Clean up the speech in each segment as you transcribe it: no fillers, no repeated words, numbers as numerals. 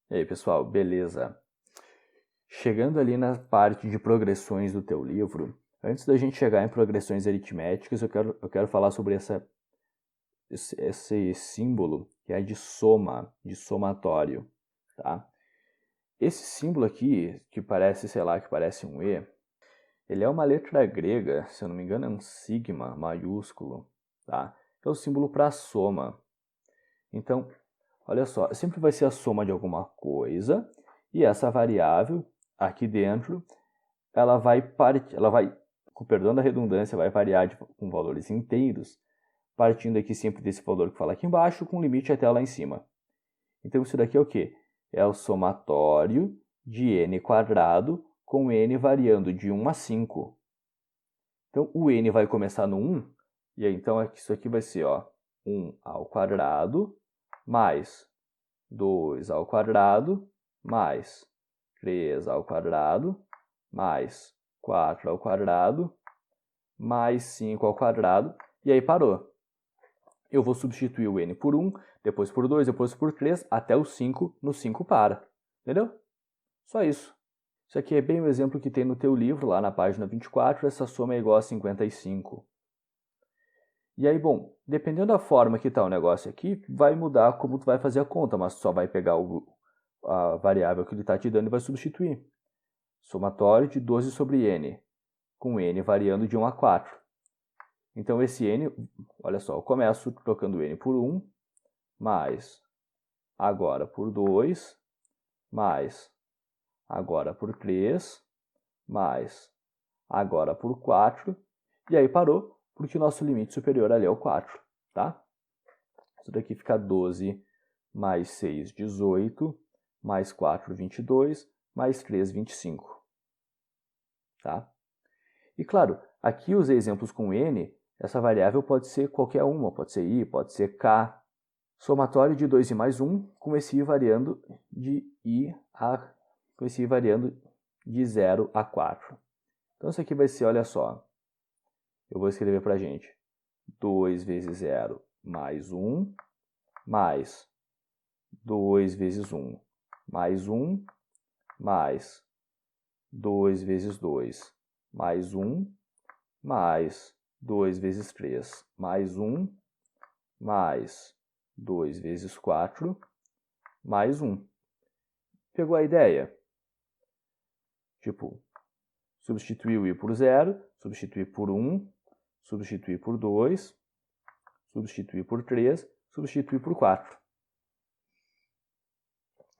E aí, pessoal, beleza? Chegando ali na parte de progressões do teu livro, antes da gente chegar em progressões aritméticas, eu quero falar sobre esse símbolo que é de soma, de somatório, tá? Esse símbolo aqui, que parece, sei lá, que parece um E, ele é uma letra grega, se eu não me engano é um sigma maiúsculo, tá? É o símbolo para soma. Então, olha só, sempre vai ser a soma de alguma coisa, e essa variável aqui dentro, com perdão da redundância, vai variar com valores inteiros, partindo aqui sempre desse valor que fala aqui embaixo, com limite até lá em cima. Então isso daqui é o quê? É o somatório de n quadrado com n variando de 1 a 5. Então o n vai começar no 1, e aí, então isso aqui vai ser 1 ao quadrado mais 2 ao quadrado mais 3 ao quadrado mais 4 ao quadrado mais 5 ao quadrado, e aí parou. Eu vou substituir o n por 1, depois por 2, depois por 3, até o 5, no 5 para. Entendeu? Só isso. Isso aqui é bem o exemplo que tem no teu livro, lá na página 24, essa soma é igual a 55. E aí, bom, dependendo da forma que está o negócio aqui, vai mudar como tu vai fazer a conta, mas tu só vai pegar a variável que ele está te dando e vai substituir. Somatório de 12 sobre n, com n variando de 1 a 4. Então esse n, olha só, eu começo trocando n por 1, mais agora por 2, mais agora por 3, mais agora por 4, e aí parou, porque o nosso limite superior ali é o 4, tá? Isso daqui fica 12 mais 6, 18, mais 4, 22, mais 3, 25. Tá? E claro, aqui eu usei exemplos com n, essa variável pode ser qualquer uma, pode ser i, pode ser k. Somatório de 2i mais 1, com esse i variando de 0 a 4. Então isso aqui vai ser, olha só, eu vou escrever para a gente, 2 vezes 0 mais 1, mais 2 vezes 1 mais 1, mais 2 vezes 2 mais 1, mais 2 vezes 3 mais 1, mais 2 vezes 4, mais 1. Pegou a ideia? Tipo, substituir o i por 0, substituir por 1, substituir por 2, substituir por 3, substituir por 4.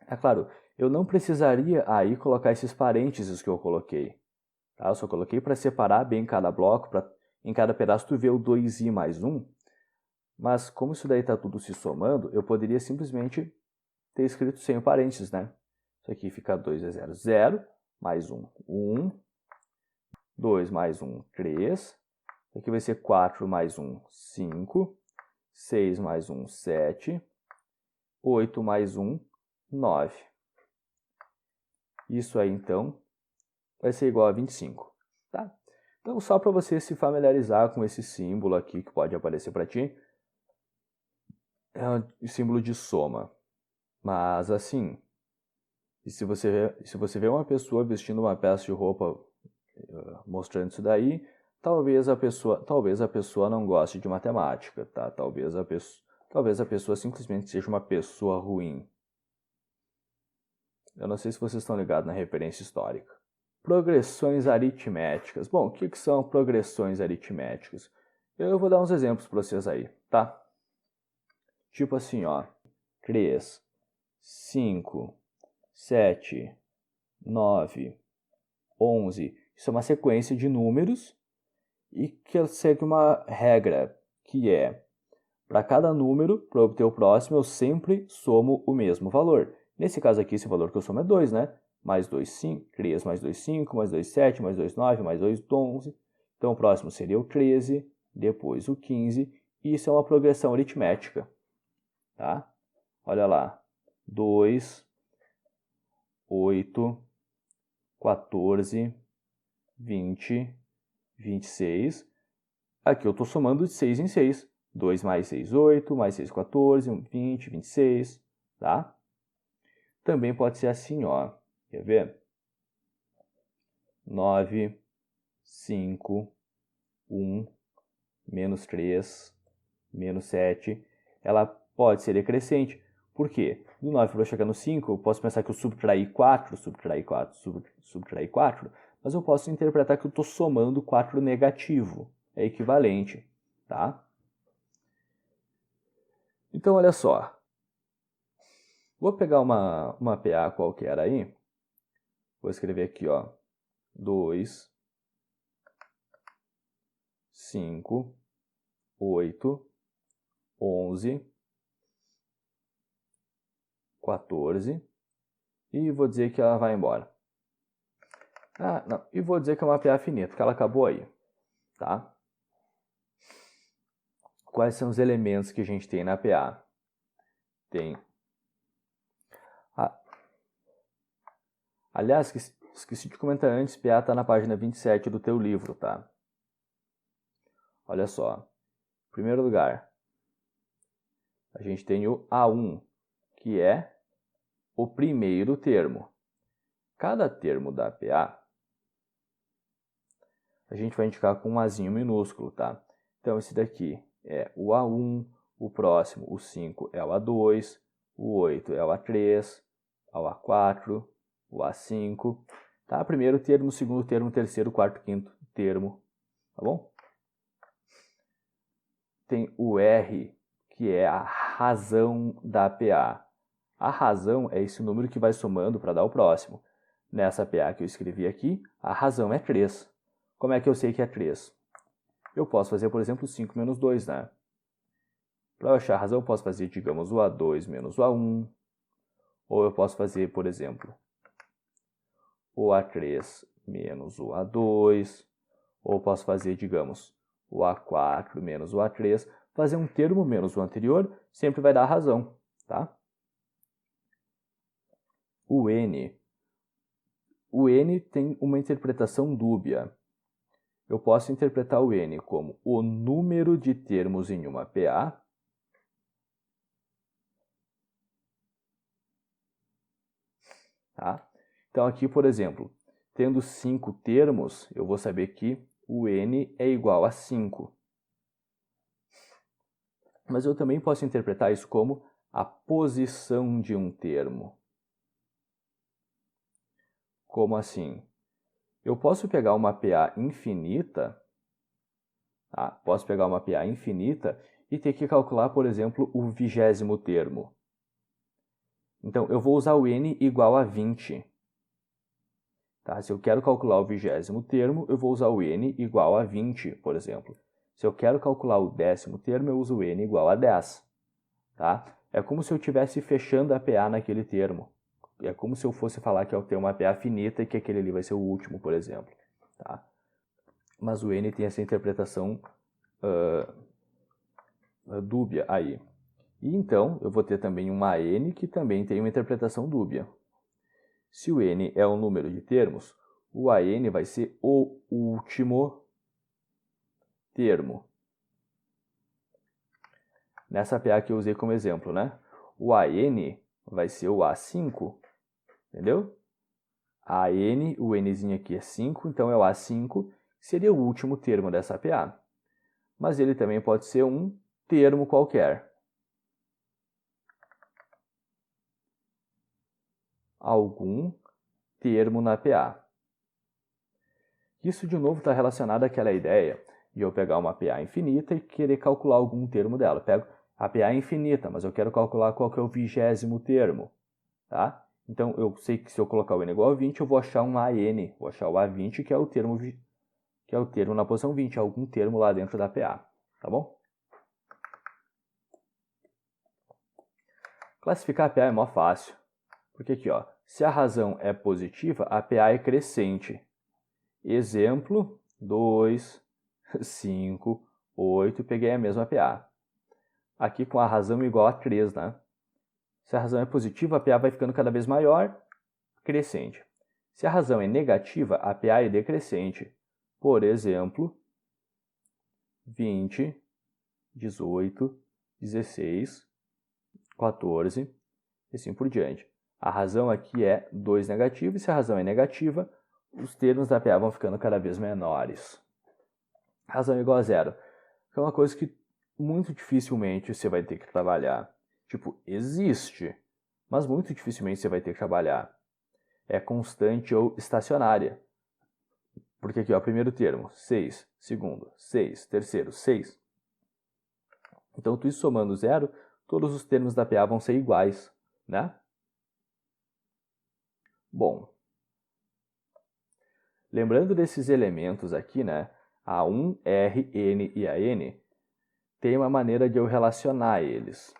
É claro, eu não precisaria aí colocar esses parênteses que eu coloquei. Tá? Eu só coloquei para separar bem cada bloco, para em cada pedaço tu ver o 2i mais 1. Mas como isso daí está tudo se somando, eu poderia simplesmente ter escrito sem o parênteses, né? Isso aqui fica 2 é 0, 0, mais 1, 1, 2 mais 1, 3, isso aqui vai ser 4 mais 1, 5, 6 mais 1, 7, 8 mais 1, 9. Isso aí, então, vai ser igual a 25, tá? Então, só para você se familiarizar com esse símbolo aqui que pode aparecer para ti, é um símbolo de soma. Mas, assim, se você vê uma pessoa vestindo uma peça de roupa mostrando isso daí, talvez a pessoa não goste de matemática, tá? Talvez a pessoa simplesmente seja uma pessoa ruim. Eu não sei se vocês estão ligados na referência histórica. Progressões aritméticas. Bom, o que são progressões aritméticas? Eu vou dar uns exemplos para vocês aí, tá? Tipo assim, 3, 5, 7, 9, 11. Isso é uma sequência de números e que segue uma regra, que é, para cada número, para obter o próximo, eu sempre somo o mesmo valor. Nesse caso aqui, esse valor que eu somo é 2, né? Mais 2, 5, 3, mais 2, 5, mais 2, 7, mais 2, 9, mais 2, 11. Então o próximo seria o 13, depois o 15, e isso é uma progressão aritmética. Tá? Olha lá, 2, 8, 14, 20, 26. Aqui eu estou somando de 6 em 6. 2 mais 6, 8, mais 6, 14, 20, 26, tá? também pode ser assim, ó. Quer ver? 9, 5, 1, menos 3, menos 7. Ela pode ser decrescente. Por quê? Do 9 para chegar no 5, eu posso pensar que eu subtraí 4, subtrair 4, mas eu posso interpretar que eu estou somando 4 negativo. É equivalente, tá? Então, olha só. Vou pegar uma PA qualquer aí. Vou escrever aqui, ó. 2, 5, 8, 11, 14. E vou dizer que ela vai embora. Ah, não. E vou dizer que é uma PA finita, que ela acabou aí. Tá? Quais são os elementos que a gente tem na PA? Tem... Aliás, esqueci de comentar antes, PA está na página 27 do teu livro, tá? Olha só. Em primeiro lugar, a gente tem o A1, que é o primeiro termo. Cada termo da PA, a gente vai indicar com um Azinho minúsculo, tá? Então, esse daqui é o A1, o próximo, o 5, é o A2, o 8 é o A3, o A4, o A5, tá? Primeiro termo, segundo termo, terceiro, quarto, quinto termo, tá bom? Tem o R, que é a razão da PA. A razão é esse número que vai somando para dar o próximo. Nessa PA que eu escrevi aqui, a razão é 3. Como é que eu sei que é 3? Eu posso fazer, por exemplo, 5 menos 2, né? Para eu achar a razão, eu posso fazer, digamos, o A2 menos o A1. Ou eu posso fazer, por exemplo, o A3 menos o A2. Ou eu posso fazer, digamos, o A4 menos o A3. Fazer um termo menos o anterior sempre vai dar a razão, tá? O N tem uma interpretação dúbia. Eu posso interpretar o N como o número de termos em uma PA, tá? Então aqui, por exemplo, tendo 5 termos, eu vou saber que o N é igual a 5. Mas eu também posso interpretar isso como a posição de um termo. Como assim? Eu posso pegar uma PA infinita, tá? Posso pegar uma PA infinita e ter que calcular, por exemplo, o 20º termo. Então, eu vou usar o N igual a 20. Tá? Se eu quero calcular o 20º termo, eu vou usar o N igual a 20, por exemplo. Se eu quero calcular o 10º termo, eu uso o N igual a 10. Tá? É como se eu estivesse fechando a PA naquele termo. É como se eu fosse falar que eu tenho uma PA finita e que aquele ali vai ser o último, por exemplo. Tá? Mas o N tem essa interpretação dúbia aí. E então, eu vou ter também um AN que também tem uma interpretação dúbia. Se o N é um número de termos, o AN vai ser o último termo. Nessa PA que eu usei como exemplo, né? O AN vai ser o A5, entendeu? AN, o Nzinho aqui é 5, então é o A5, seria o último termo dessa PA. Mas ele também pode ser um termo qualquer. Algum termo na PA. Isso, de novo, está relacionado àquela ideia de eu pegar uma PA infinita e querer calcular algum termo dela. Eu pego a PA infinita, mas eu quero calcular qual que é o 20º termo. Tá? Então, eu sei que se eu colocar o N igual a 20, eu vou achar um AN, vou achar o A20, que é o termo na posição 20, algum termo lá dentro da PA. Tá bom? Classificar a PA é mó fácil. Porque aqui, ó, se a razão é positiva, a PA é crescente. Exemplo, 2, 5, 8, peguei a mesma PA. Aqui com a razão igual a 3, né? Se a razão é positiva, a PA vai ficando cada vez maior, crescente. Se a razão é negativa, a PA é decrescente. Por exemplo, 20, 18, 16, 14 e assim por diante. A razão aqui é 2 negativo, e se a razão é negativa, os termos da PA vão ficando cada vez menores. Razão é igual a zero. É uma coisa que muito dificilmente você vai ter que trabalhar. Tipo, existe, mas muito dificilmente você vai ter que trabalhar. É constante ou estacionária. Porque aqui, ó, primeiro termo, 6, segundo, 6, terceiro, 6. Então, tu somando zero, todos os termos da PA vão ser iguais, né? Bom, lembrando desses elementos aqui, né? A1, R, N e a N, tem uma maneira de eu relacionar eles.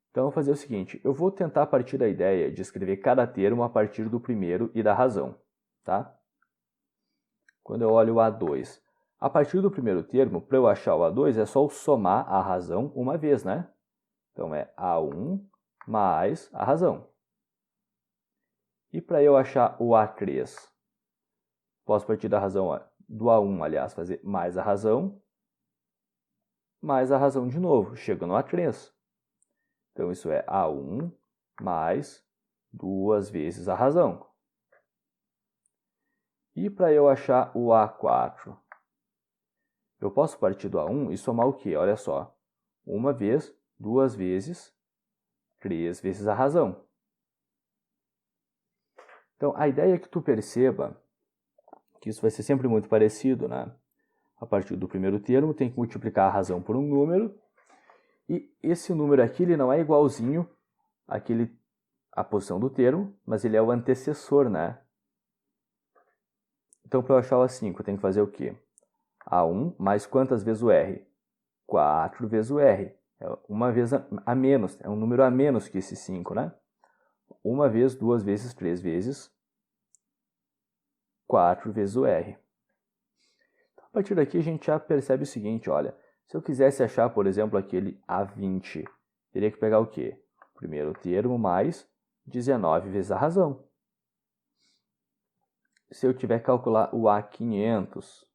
Então, eu vou fazer o seguinte, eu vou tentar partir da ideia de escrever cada termo a partir do primeiro e da razão, tá? Quando eu olho o A2, a partir do primeiro termo, para eu achar o A2, é só eu somar a razão uma vez, né? Então, é A1 mais a razão. E para eu achar o A3, posso partir da razão do A1, aliás, fazer mais a razão de novo, chega no A3. Então, isso é A1 mais 2 vezes a razão. E para eu achar o A4, eu posso partir do A1 e somar o quê? Olha só, 1 vez, 2 vezes, 3 vezes a razão. Então, a ideia é que tu perceba que isso vai ser sempre muito parecido, né? A partir do primeiro termo, tem que multiplicar a razão por um número, e esse número aqui ele não é igualzinho à posição do termo, mas ele é o antecessor, né? Então, para eu achar o A5, eu tenho que fazer o quê? A1 mais quantas vezes o R? 4 vezes o R. É uma vez a menos, é um número a menos que esse 5, né? 1 vez, 2 vezes, 3 vezes, 4 vezes o R. Então, a partir daqui a gente já percebe o seguinte, olha, se eu quisesse achar, por exemplo, aquele A20, teria que pegar o quê? Primeiro termo mais 19 vezes a razão. Se eu tiver que calcular o A500,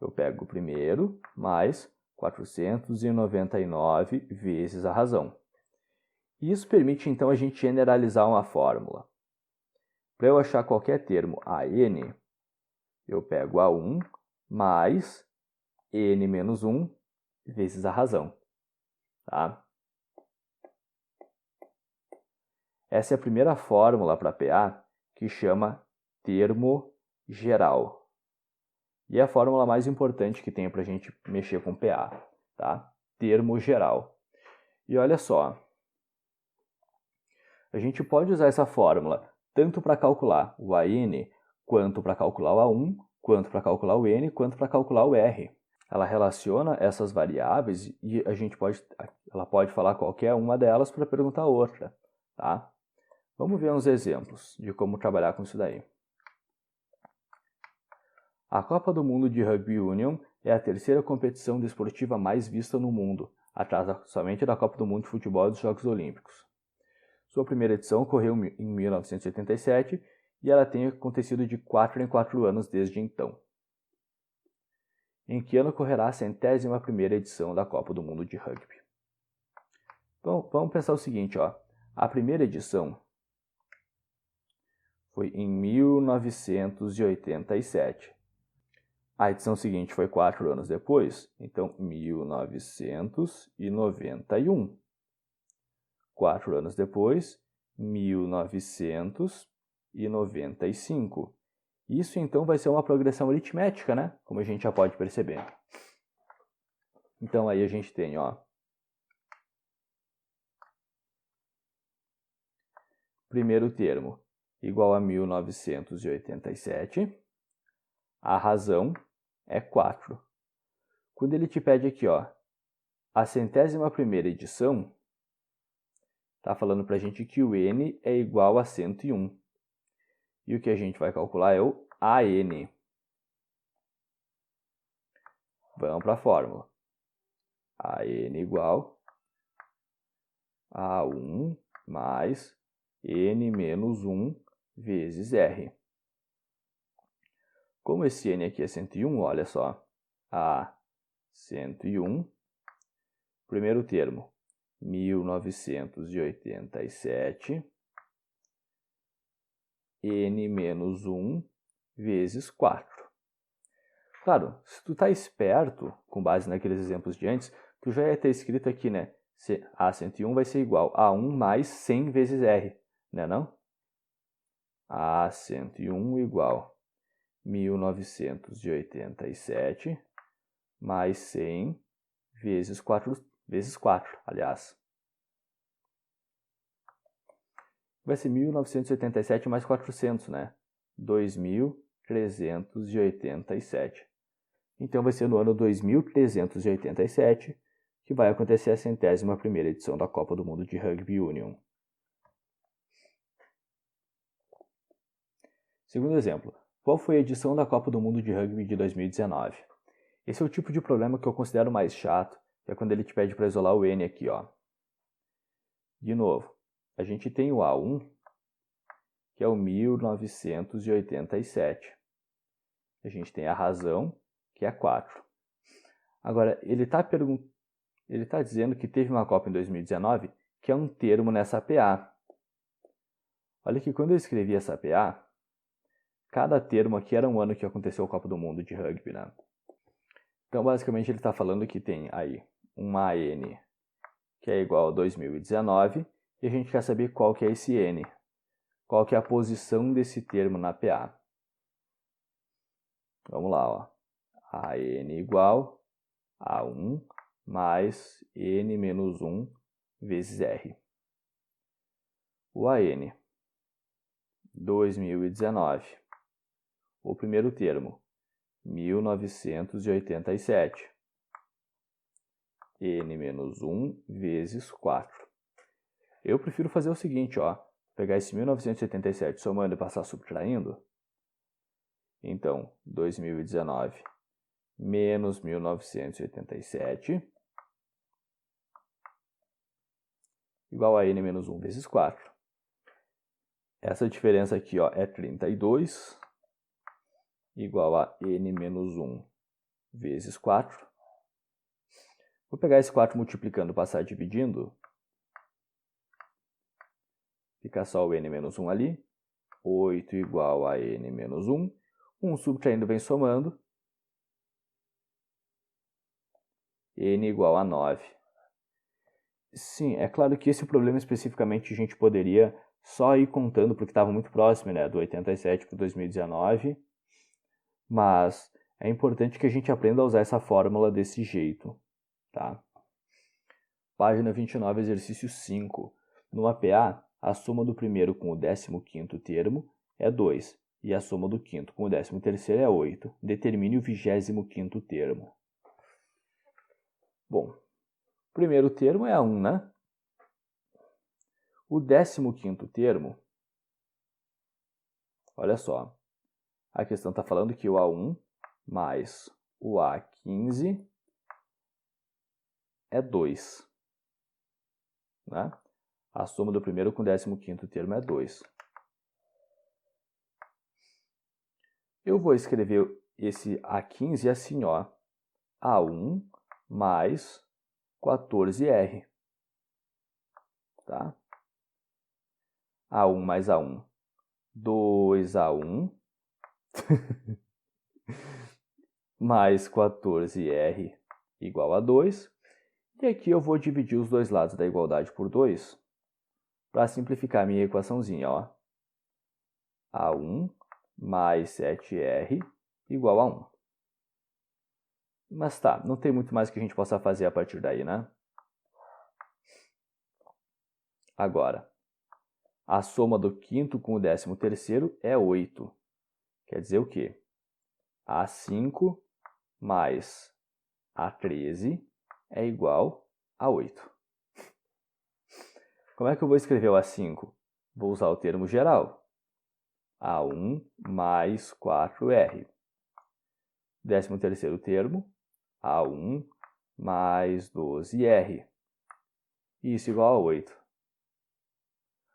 eu pego o primeiro mais 499 vezes a razão. Isso permite, então, a gente generalizar uma fórmula. Para eu achar qualquer termo AN, eu pego A1 mais N menos 1 vezes a razão. Tá? Essa é a primeira fórmula para PA, que chama termo geral. E é a fórmula mais importante que tem para a gente mexer com PA. Tá? Termo geral. E olha só, a gente pode usar essa fórmula tanto para calcular o AN, quanto para calcular o A1, quanto para calcular o N, quanto para calcular o R. Ela relaciona essas variáveis e ela pode falar qualquer uma delas para perguntar outra. Tá? Vamos ver uns exemplos de como trabalhar com isso daí. A Copa do Mundo de Rugby Union é a terceira competição desportiva mais vista no mundo, atrás somente da Copa do Mundo de Futebol e dos Jogos Olímpicos. Sua primeira edição ocorreu em 1987 e ela tem acontecido de 4 em 4 anos desde então. Em que ano ocorrerá a 101ª edição da Copa do Mundo de Rugby? Então, vamos pensar o seguinte, ó. A primeira edição foi em 1987. A edição seguinte foi 4 anos depois, então 1991. 4 anos depois, 1995. Isso então vai ser uma progressão aritmética, né? Como a gente já pode perceber. Então aí a gente tem, ó, primeiro termo igual a 1987. A razão é 4. Quando ele te pede aqui, ó, a 101ª edição, está falando para a gente que o N é igual a 101. E o que a gente vai calcular é o AN. Vamos para a fórmula. AN igual a 1 mais N menos 1 vezes R. Como esse N aqui é 101, olha só. A 101, primeiro termo, 1987 n menos 1 vezes 4. Claro, se tu tá esperto, com base naqueles exemplos de antes, tu já ia ter escrito aqui, né? A101 vai ser igual a 1 mais 100 vezes R, né não? A101 igual 1987 mais 100 vezes 4, aliás. Vai ser 1987 mais 400, né? 2387. Então vai ser no ano 2387 que vai acontecer a 101ª edição da Copa do Mundo de Rugby Union. Segundo exemplo, qual foi a edição da Copa do Mundo de Rugby de 2019? Esse é o tipo de problema que eu considero mais chato, que é quando ele te pede para isolar o N aqui, ó. De novo, a gente tem o A1, que é o 1987. A gente tem a razão, que é 4. Agora, ele está dizendo que teve uma Copa em 2019, que é um termo nessa PA. Olha que quando eu escrevi essa PA, cada termo aqui era um ano que aconteceu a Copa do Mundo de Rugby, né? Então, basicamente, ele está falando que tem aí um AN, que é igual a 2019, e a gente quer saber qual que é esse N. Qual que é a posição desse termo na PA. Vamos lá, ó. AN igual a 1 mais N menos 1 vezes R. O AN, 2019. O primeiro termo, 1987. N menos 1 vezes 4. Eu prefiro fazer o seguinte, ó. Pegar esse 1987 somando e passar subtraindo. Então, 2019 menos 1987 igual a N menos 1 vezes 4. Essa diferença aqui, ó, é 32 igual a N menos 1 vezes 4. Vou pegar esse 4 multiplicando e passar dividindo. Fica só o N menos 1 ali. 8 igual a N menos 1. 1 subtraindo vem somando. N igual a 9. Sim, é claro que esse problema especificamente a gente poderia só ir contando, porque estava muito próximo, né, do 87 para o 2019. Mas é importante que a gente aprenda a usar essa fórmula desse jeito, tá? Página 29, exercício 5. Numa PA, a soma do primeiro com o 15º termo é 2, e a soma do quinto com o 13º é 8. Determine o 25º termo. Bom, o primeiro termo é 1, né? O 15º termo, olha só, a questão está falando que o A1 mais o A15 é 2. Né? A soma do primeiro com o 15º termo é 2. Eu vou escrever esse A15 assim, ó. A1 mais 14R. Tá? A1 mais A1. 2A1 mais 14R igual a 2. E aqui eu vou dividir os dois lados da igualdade por 2 para simplificar a minha equaçãozinha, ó. A1 mais 7R igual a 1. Mas tá, não tem muito mais que a gente possa fazer a partir daí, né? Agora, a soma do quinto com o 13º é 8. Quer dizer o quê? A5 mais A13 é igual a 8. Como é que eu vou escrever o A5? Vou usar o termo geral. A1 mais 4R. 13º termo, A1 mais 12R. Isso igual a 8.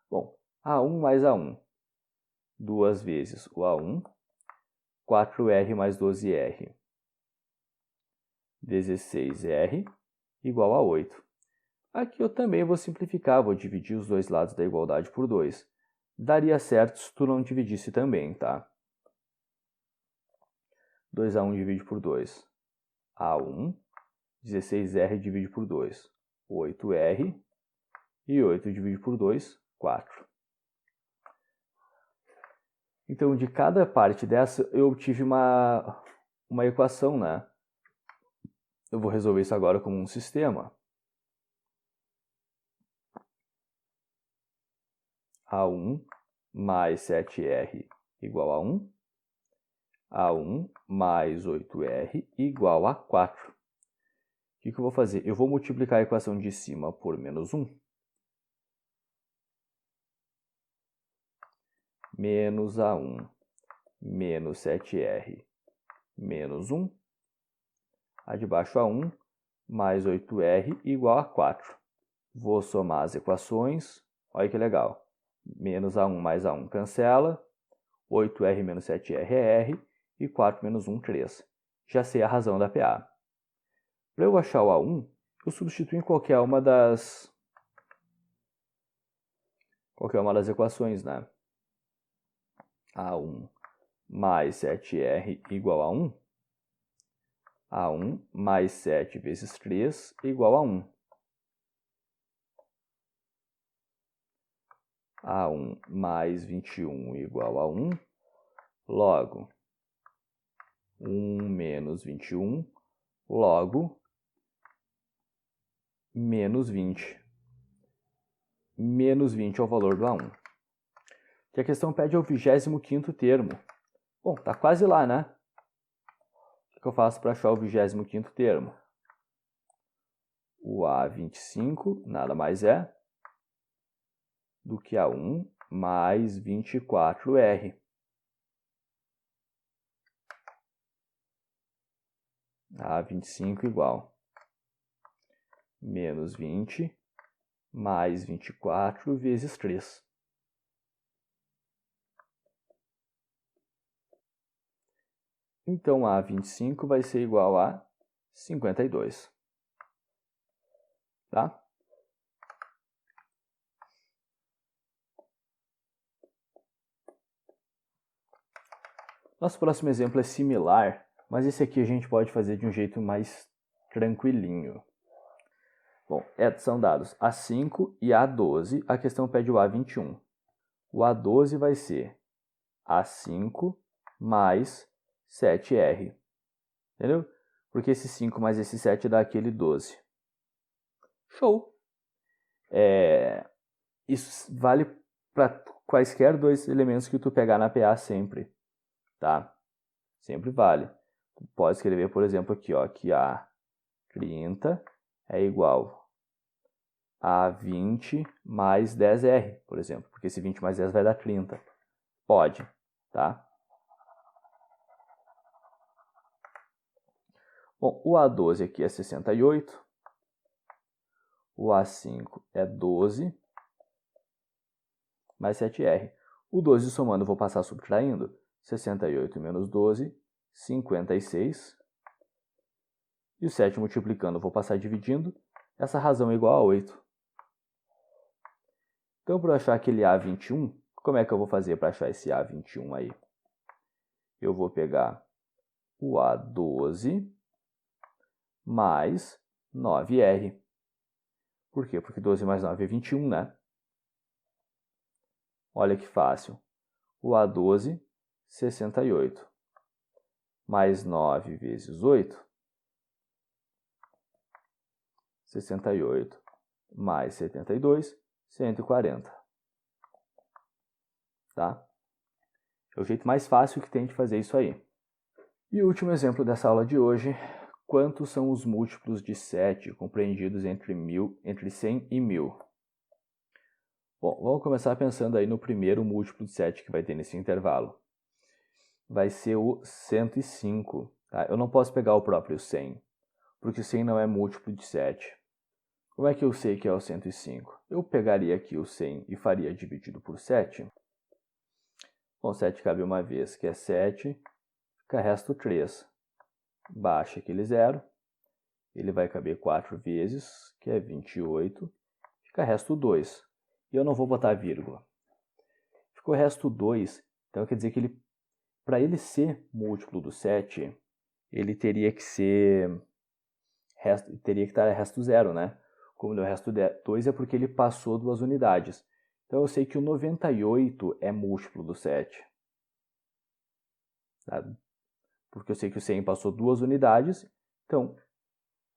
Bom, A1 mais A1. 2 vezes o A1, 4R mais 12R. 16R igual a 8. Aqui eu também vou simplificar, vou dividir os dois lados da igualdade por 2. Daria certo se tu não dividisse também, tá? 2A1 divide por 2, A1. 16R divide por 2, 8R. E 8 divide por 2, 4. Então, de cada parte dessa, eu obtive uma equação, né? Eu vou resolver isso agora como um sistema. A1 mais 7R igual a 1. A1 mais 8R igual a 4. O que eu vou fazer? Eu vou multiplicar a equação de cima por menos 1. Menos A1 menos 7R menos 1. A de baixo A1 mais 8R igual a 4. Vou somar as equações. Olha que legal. Menos A1 mais A1 cancela. 8R menos 7R é R. E 4 menos 1, 3. Já sei a razão da PA. Para eu achar o A1, eu substituo em qualquer uma das equações, né? A1 mais 7R igual a 1. A1 mais 7 vezes 3 igual a 1. A1 mais 21 igual a 1. Logo, 1 menos 21, logo, menos 20. Menos 20 é o valor do A1. Que a questão pede é o 25º termo. Bom, tá quase lá, né? O que eu faço para achar o 25º termo? O A25 nada mais é do que A1 mais 24R. A25 igual menos 20 mais 24 vezes 3. Então, A25 vai ser igual a 52. Tá? Nosso próximo exemplo é similar, mas esse aqui a gente pode fazer de um jeito mais tranquilinho. Bom, são dados A5 e A12, a questão pede o A21. O A12 vai ser A5 mais 7R. Entendeu? Porque esse 5 mais esse 7 dá aquele 12. Show! Isso vale para quaisquer dois elementos que tu pegar na PA sempre. Tá? Sempre vale. Tu pode escrever, por exemplo, aqui, ó, que A30 é igual a 20 mais 10R, por exemplo. Porque esse 20 mais 10 vai dar 30. Pode, tá? Bom, o A12 aqui é 68. O A5 é 12 mais 7R. O 12 somando eu vou passar subtraindo. 68 menos 12, 56. E o 7 multiplicando eu vou passar dividindo. Essa razão é igual a 8. Então, para eu achar aquele A21, como é que eu vou fazer para achar esse A21 aí? Eu vou pegar o A12 mais 9R. Por quê? Porque 12 mais 9 é 21, né? Olha que fácil. O A12, 68. Mais 9 vezes 8. 68 mais 72, 140. Tá? É o jeito mais fácil que tem de fazer isso aí. E o último exemplo dessa aula de hoje. Quantos são os múltiplos de 7 compreendidos entre 100 e 1000? Bom, vamos começar pensando aí no primeiro múltiplo de 7 que vai ter nesse intervalo. Vai ser o 105. Tá? Eu não posso pegar o próprio 100, porque o 100 não é múltiplo de 7. Como é que eu sei que é o 105? Eu pegaria aqui o 100 e faria dividido por 7. Bom, 7 cabe uma vez, que é 7, fica resto 3. Baixa aquele 0 ele vai caber 4 vezes, que é 28, fica resto 2. E eu não vou botar vírgula. Ficou resto 2, então quer dizer que para ele ser múltiplo do 7, ele teria que estar resto 0, né? Como deu resto 2 é porque ele passou 2 unidades. Então eu sei que o 98 é múltiplo do 7. Tá? Porque eu sei que o 100 passou 2 unidades, então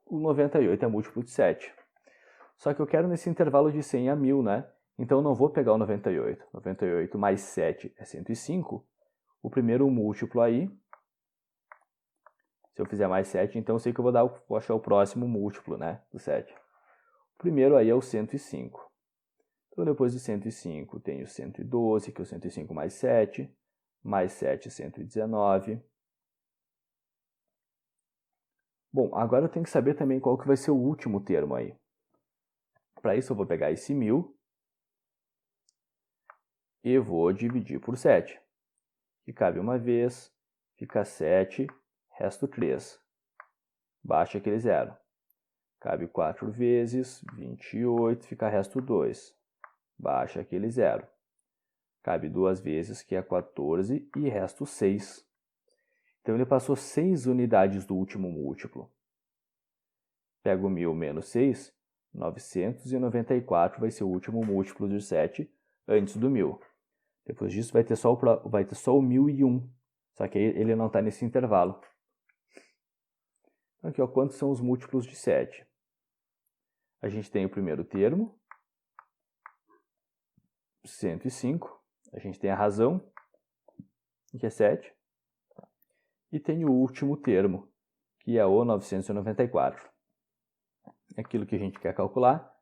o 98 é múltiplo de 7. Só que eu quero nesse intervalo de 100 a 1000, né? Então eu não vou pegar o 98. 98 mais 7 é 105. O primeiro múltiplo aí, se eu fizer mais 7, então eu sei que eu vou achar o próximo múltiplo, né, do 7. O primeiro aí é o 105. Então depois do 105 tenho 112, que é o 105 mais 7 é 119. Bom, agora eu tenho que saber também qual que vai ser o último termo aí. Para isso eu vou pegar esse 1000 e vou dividir por 7. Que cabe uma vez, fica 7, resto 3. Baixa aquele 0. Cabe 4 vezes, 28, fica resto 2. Baixa aquele 0. Cabe 2 vezes, que é 14, e resto 6. Então ele passou 6 unidades do último múltiplo. Pego 1000 menos 6, 994 vai ser o último múltiplo de 7 antes do 1000. Depois disso vai ter só o 1001, só que ele não está nesse intervalo. Então aqui, ó, quantos são os múltiplos de 7? A gente tem o primeiro termo, 105. A gente tem a razão, que é 7. E tem o último termo, que é o 994. Aquilo que a gente quer calcular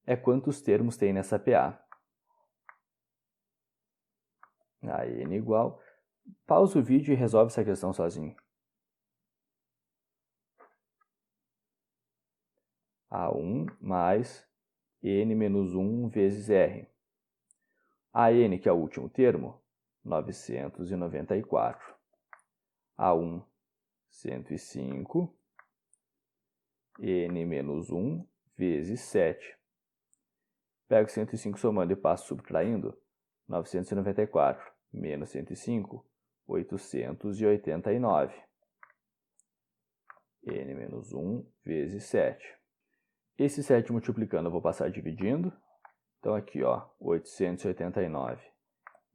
é quantos termos tem nessa PA. A n igual... Pausa o vídeo e resolve essa questão sozinho. A1 mais n menos 1 vezes r. A n, que é o último termo, 994. A1, 105. N menos 1 vezes 7. Pego 105 somando e passo subtraindo. 994 menos 105, 889. N menos 1 vezes 7. Esse 7 multiplicando eu vou passar dividindo. Então aqui, ó, 889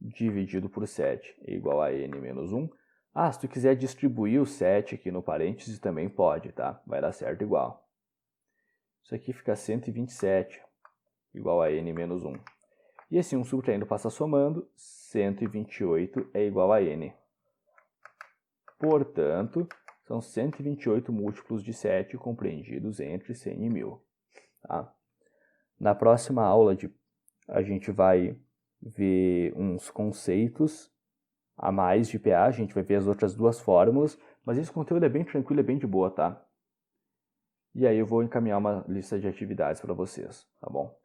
dividido por 7 é igual a n menos 1. Ah, se tu quiser distribuir o 7 aqui no parênteses também pode, tá? Vai dar certo igual. Isso aqui fica 127 igual a n menos 1. E esse 1 subtraindo passa somando, 128 é igual a n. Portanto, são 128 múltiplos de 7 compreendidos entre 100 e 1000. Tá? Na próxima aula a gente vai ver uns conceitos a mais de PA, a gente vai ver as outras duas fórmulas, mas esse conteúdo é bem tranquilo, é bem de boa, tá? E aí eu vou encaminhar uma lista de atividades para vocês, tá bom?